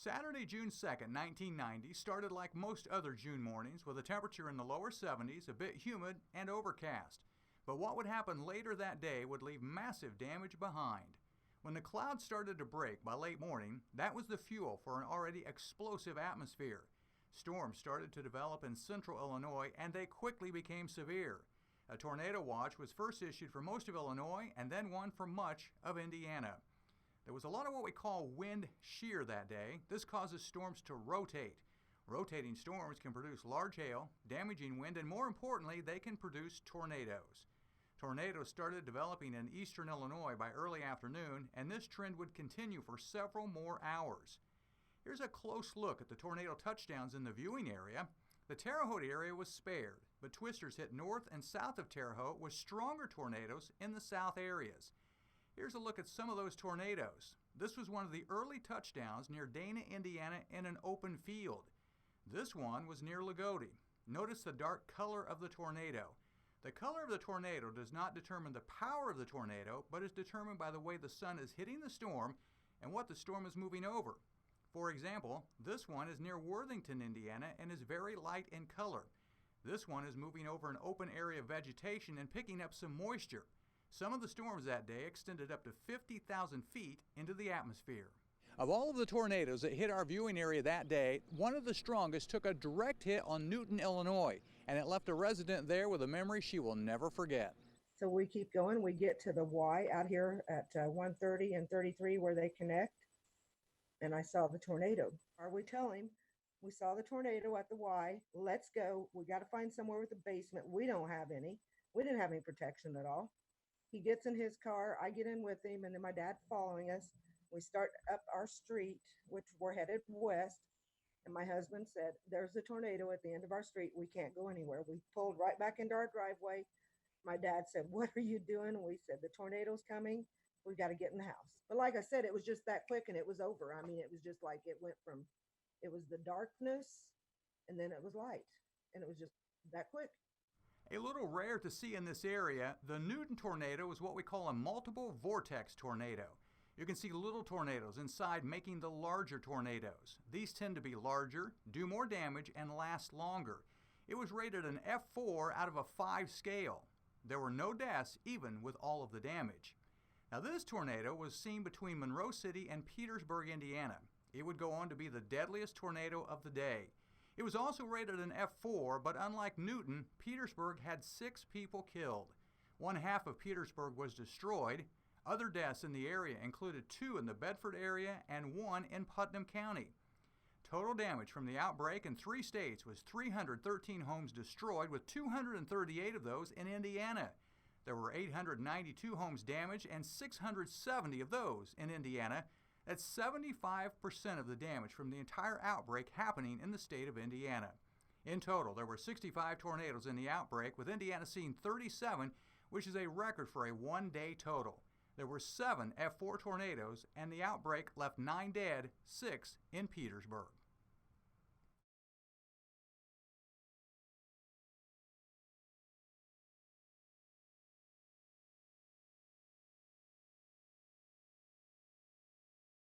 Saturday, June 2nd, 1990 started like most other June mornings with a temperature in the lower 70s, a bit humid and overcast. But what would happen later that day would leave massive damage behind. When the clouds started to break by late morning, that was the fuel for an already explosive atmosphere. Storms started to develop in central Illinois and they quickly became severe. A tornado watch was first issued for most of Illinois and then one for much of Indiana. There was a lot of what we call wind shear that day. This causes storms to rotate. Rotating storms can produce large hail, damaging wind, and more importantly, they can produce tornadoes. Tornadoes started developing in eastern Illinois by early afternoon, and this trend would continue for several more hours. Here's a close look at the tornado touchdowns in the viewing area. The Terre Haute area was spared, but twisters hit north and south of Terre Haute with stronger tornadoes in the south areas. Here's a look at some of those tornadoes. This was one of the early touchdowns near Dana, Indiana in an open field. This one was near Lagodi. Notice the dark color of the tornado. The color of the tornado does not determine the power of the tornado, but is determined by the way the sun is hitting the storm and what the storm is moving over. For example, this one is near Worthington, Indiana, and is very light in color. This one is moving over an open area of vegetation and picking up some moisture. Some of the storms that day extended up to 50,000 feet into the atmosphere. Of all of the tornadoes that hit our viewing area that day, one of the strongest took a direct hit on Newton, Illinois, and it left a resident there with a memory she will never forget. So we keep going. We get to the Y out here at 130 and 33 where they connect, and I saw the tornado. We tell him, we saw the tornado at the Y. Let's go. We got to find somewhere with a basement. We don't have any. We didn't have any protection at all. He gets in his car, I get in with him, and then my dad following us. We start up our street, which we're headed west, and my husband said, there's a tornado at the end of our street. We can't go anywhere. We pulled right back into our driveway. My dad said, what are you doing? And we said, the tornado's coming. We got to get in the house. But like I said, it was just that quick, and it was over. I mean, it was just like it went from, it was the darkness, and then it was light, and it was just that quick. A little rare to see in this area, the Newton tornado is what we call a multiple vortex tornado. You can see little tornadoes inside making the larger tornadoes. These tend to be larger, do more damage, and last longer. It was rated an F4 out of a 5 scale. There were no deaths even with all of the damage. Now this tornado was seen between Monroe City and Petersburg, Indiana. It would go on to be the deadliest tornado of the day. It was also rated an F4, but unlike Newton, Petersburg had 6 people killed. One half of Petersburg was destroyed. Other deaths in the area included 2 in the Bedford area and 1 in Putnam County. Total damage from the outbreak in 3 states was 313 homes destroyed, with 238 of those in Indiana. There were 892 homes damaged and 670 of those in Indiana. That's 75% of the damage from the entire outbreak happening in the state of Indiana. In total, there were 65 tornadoes in the outbreak, with Indiana seeing 37, which is a record for a one-day total. There were 7 F4 tornadoes, and the outbreak left 9 dead, 6 in Petersburg.